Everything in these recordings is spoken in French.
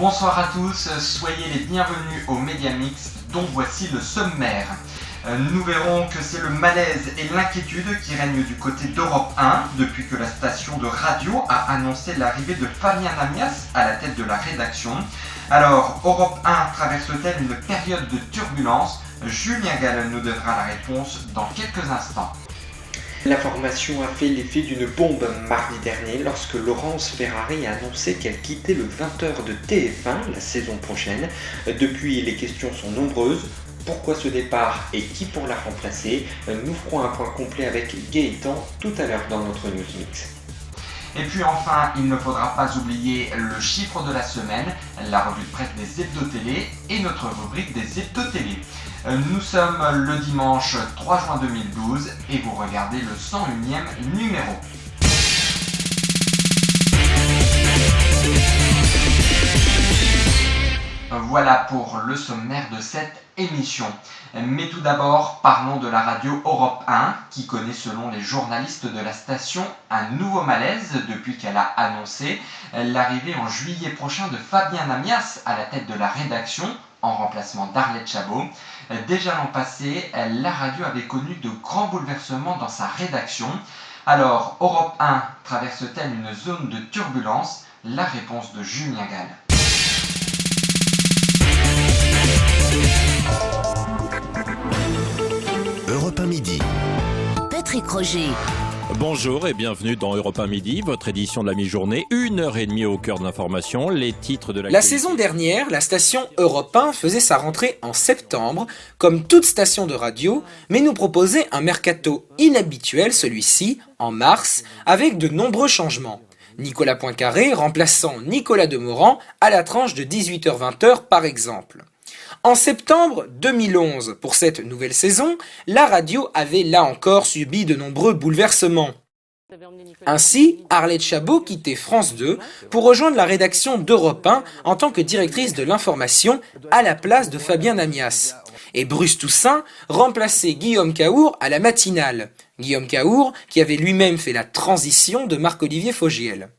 Bonsoir à tous, soyez les bienvenus au Média Mix dont voici le sommaire. Nous verrons que c'est le malaise et l'inquiétude qui règnent du côté d'Europe 1 depuis que la station de radio a annoncé l'arrivée de Fabien Amias à la tête de la rédaction. Alors, Europe 1 traverse-t-elle une période de turbulence? Julien Gall nous donnera la réponse dans quelques instants. L'information a fait l'effet d'une bombe mardi dernier lorsque Laurence Ferrari a annoncé qu'elle quittait le 20h de TF1 la saison prochaine. Depuis, les questions sont nombreuses. Pourquoi ce départ et qui pour la remplacer? Nous ferons un point complet avec Gaëtan tout à l'heure dans notre News Mix. Et puis enfin, il ne faudra pas oublier le chiffre de la semaine, la revue de presse des hebdo-télé et notre rubrique des hebdo-télé. Nous sommes le dimanche 3 juin 2012 et vous regardez le 101e numéro. Voilà pour le sommaire de cette émission. Mais tout d'abord, parlons de la radio Europe 1 qui connaît selon les journalistes de la station un nouveau malaise depuis qu'elle a annoncé l'arrivée en juillet prochain de Fabien Amias à la tête de la rédaction en remplacement d'Arlette Chabot. Déjà l'an passé, la radio avait connu de grands bouleversements dans sa rédaction. Alors, Europe 1 traverse-t-elle une zone de turbulence? La réponse de Julien Gall. Europe 1 Midi. Patrick Roger. Bonjour et bienvenue dans Europe 1 Midi, votre édition de la mi-journée, 1h30 au cœur de l'information, les titres de La saison dernière, la station Europe 1 faisait sa rentrée en septembre, comme toute station de radio, mais nous proposait un mercato inhabituel, celui-ci, en mars, avec de nombreux changements. Nicolas Poincaré remplaçant Nicolas Demorand à la tranche de 18h-20h par exemple. En septembre 2011, pour cette nouvelle saison, la radio avait là encore subi de nombreux bouleversements. Ainsi, Arlette Chabot quittait France 2 pour rejoindre la rédaction d'Europe 1 en tant que directrice de l'information à la place de Fabien Amias. Et Bruce Toussaint remplaçait Guillaume Cahour à la matinale. Guillaume Cahour qui avait lui-même fait la transition de Marc-Olivier Fogiel.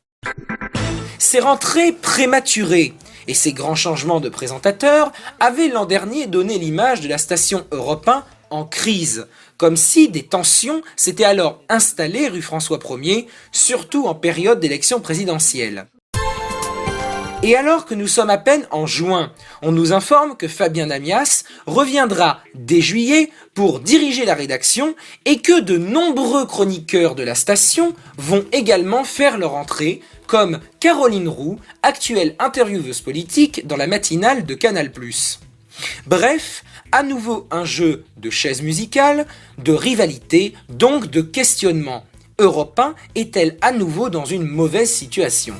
Ces rentrées prématurées et ces grands changements de présentateurs avaient l'an dernier donné l'image de la station Europe 1 en crise, comme si des tensions s'étaient alors installées rue François 1er, surtout en période d'élection présidentielle. Et alors que nous sommes à peine en juin, on nous informe que Fabien Amias reviendra dès juillet pour diriger la rédaction et que de nombreux chroniqueurs de la station vont également faire leur entrée, comme Caroline Roux, actuelle intervieweuse politique dans la matinale de Canal+. Bref, à nouveau un jeu de chaises musicales, de rivalité, donc de questionnement. Europe 1 est-elle à nouveau dans une mauvaise situation ?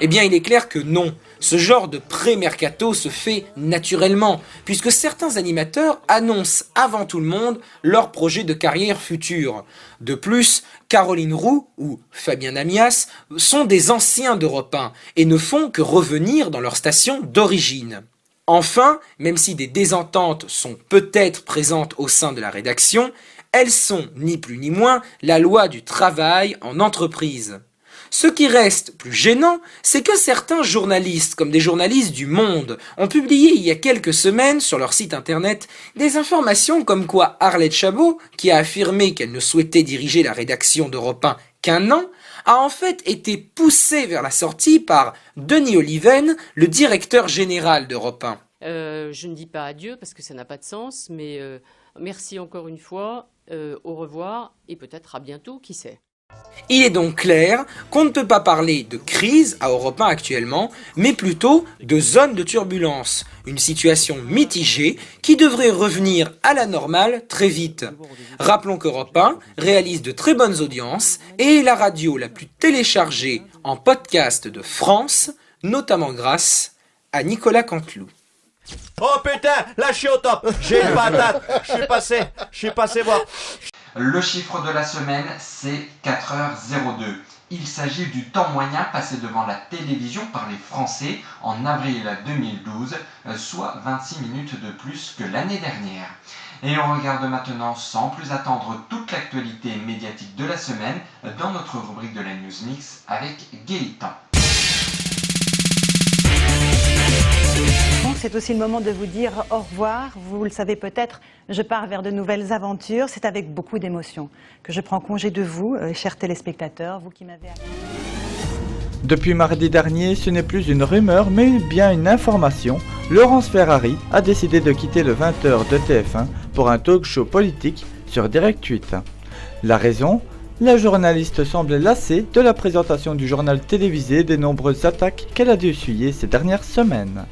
Eh bien, il est clair que non. Ce genre de pré-mercato se fait naturellement, puisque certains animateurs annoncent avant tout le monde leur projet de carrière future. De plus, Caroline Roux ou Fabien Amias sont des anciens d'Europe 1 et ne font que revenir dans leur station d'origine. Enfin, même si des désententes sont peut-être présentes au sein de la rédaction, elles sont, ni plus ni moins, la loi du travail en entreprise. Ce qui reste plus gênant, c'est que certains journalistes, comme des journalistes du Monde, ont publié il y a quelques semaines sur leur site internet des informations comme quoi Arlette Chabot, qui a affirmé qu'elle ne souhaitait diriger la rédaction d'Europe 1 qu'un an, a en fait été poussée vers la sortie par Denis Oliven, le directeur général d'Europe 1. Je ne dis pas adieu parce que ça n'a pas de sens, mais merci encore une fois, au revoir et peut-être à bientôt, qui sait. Il est donc clair qu'on ne peut pas parler de crise à Europe 1 actuellement, mais plutôt de zone de turbulence, une situation mitigée qui devrait revenir à la normale très vite. Rappelons qu'Europe 1 réalise de très bonnes audiences et est la radio la plus téléchargée en podcast de France, notamment grâce à Nicolas Canteloup. Oh putain, là je suis au top, j'ai une patate, je suis passé voir. Le chiffre de la semaine, c'est 4h02. Il s'agit du temps moyen passé devant la télévision par les Français en avril 2012, soit 26 minutes de plus que l'année dernière. Et on regarde maintenant sans plus attendre toute l'actualité médiatique de la semaine dans notre rubrique de la News Mix avec Gaëtan. C'est aussi le moment de vous dire au revoir. Vous le savez peut-être, je pars vers de nouvelles aventures. C'est avec beaucoup d'émotion que je prends congé de vous, chers téléspectateurs, vous qui m'avez... Depuis mardi dernier, ce n'est plus une rumeur, mais bien une information. Laurence Ferrari a décidé de quitter le 20h de TF1 pour un talk show politique sur Direct 8. La raison ? La journaliste semble lassée de la présentation du journal télévisé et des nombreuses attaques qu'elle a dû essuyer ces dernières semaines.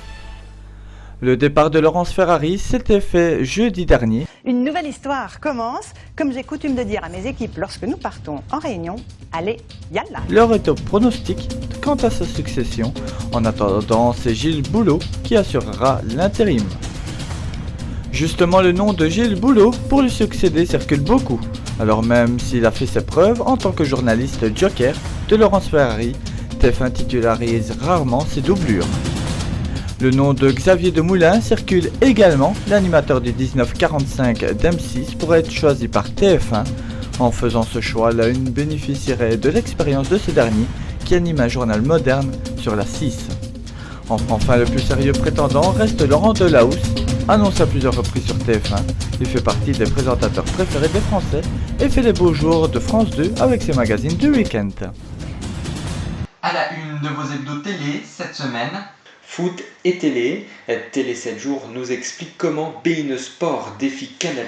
Le départ de Laurence Ferrari s'était fait jeudi dernier. Une nouvelle histoire commence, comme j'ai coutume de dire à mes équipes lorsque nous partons en réunion. Allez, yalla! L'heure est au pronostic quant à sa succession. En attendant, c'est Gilles Boulot qui assurera l'intérim. Justement, le nom de Gilles Boulot pour lui succéder circule beaucoup. Alors même s'il a fait ses preuves en tant que journaliste joker de Laurence Ferrari, TF1 titularise rarement ses doublures. Le nom de Xavier Demoulin circule également. L'animateur du 1945 d'M6 pourrait être choisi par TF1. En faisant ce choix, la Une bénéficierait de l'expérience de ce dernier qui anime un journal moderne sur la 6. Enfin, le plus sérieux prétendant reste Laurent Delahousse, annoncé à plusieurs reprises sur TF1. Il fait partie des présentateurs préférés des Français et fait les beaux jours de France 2 avec ses magazines du week-end. À la une de vos hebdos télé cette semaine, Foot et télé. Télé 7 jours nous explique comment beIN Sport défie Canal+.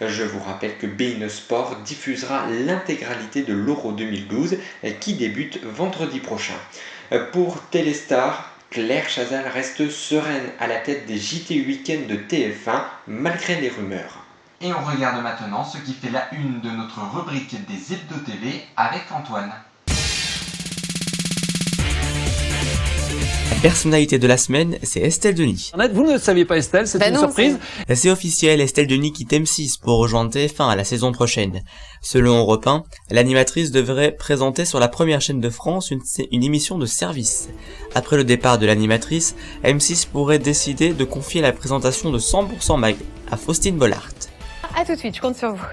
Je vous rappelle que beIN Sport diffusera l'intégralité de l'Euro 2012 qui débute vendredi prochain. Pour Téléstar, Claire Chazal reste sereine à la tête des JT Week-end de TF1 malgré les rumeurs. et on regarde maintenant ce qui fait la une de notre rubrique des hebdos TV avec Antoine. La personnalité de la semaine, c'est Estelle Denis. Vous ne le saviez pas, Estelle, c'est une surprise. C'est officiel, Estelle Denis quitte M6 pour rejoindre TF1 à la saison prochaine. Selon Europe 1, l'animatrice devrait présenter sur la première chaîne de France une émission de service. Après le départ de l'animatrice, M6 pourrait décider de confier la présentation de 100% Mag à Faustine Bollard. A tout de suite, je compte sur vous.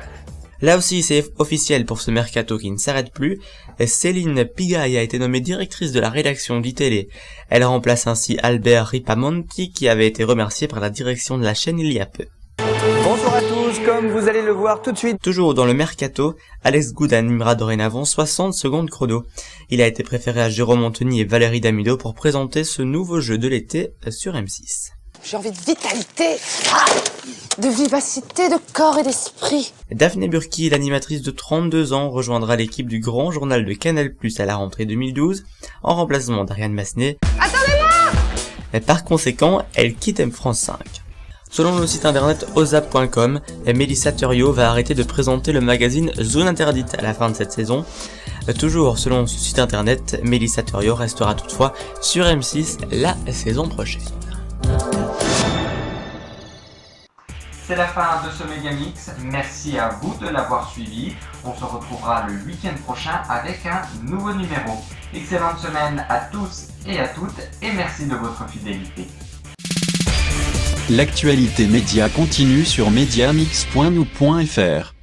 Là aussi, c'est officiel pour ce mercato qui ne s'arrête plus. Céline Pigaille a été nommée directrice de la rédaction d'ITélé. Elle remplace ainsi Albert Ripamonti qui avait été remercié par la direction de la chaîne il y a peu. Bonjour à tous, comme vous allez le voir tout de suite. Toujours dans le mercato, Alex Good animera dorénavant 60 secondes chrono. Il a été préféré à Jérôme Anthony et Valérie Damido pour présenter ce nouveau jeu de l'été sur M6. J'ai envie de vitalité, de vivacité, de corps et d'esprit. Daphné Burki, l'animatrice de 32 ans, rejoindra l'équipe du grand journal de Canal+ à la rentrée 2012, en remplacement d'Ariane Massenet. Attendez-moi! Par conséquent, elle quitte M France 5. Selon le site internet ozap.com, Mélissa Thuriot va arrêter de présenter le magazine Zone Interdite à la fin de cette saison. Toujours selon ce site internet, Mélissa Thuriot restera toutefois sur M6 la saison prochaine. C'est la fin de ce Megamix, merci à vous de l'avoir suivi. On se retrouvera le week-end prochain avec un nouveau numéro. Excellente semaine à tous et à toutes et merci de votre fidélité. L'actualité média continue sur mediamix.nous.fr.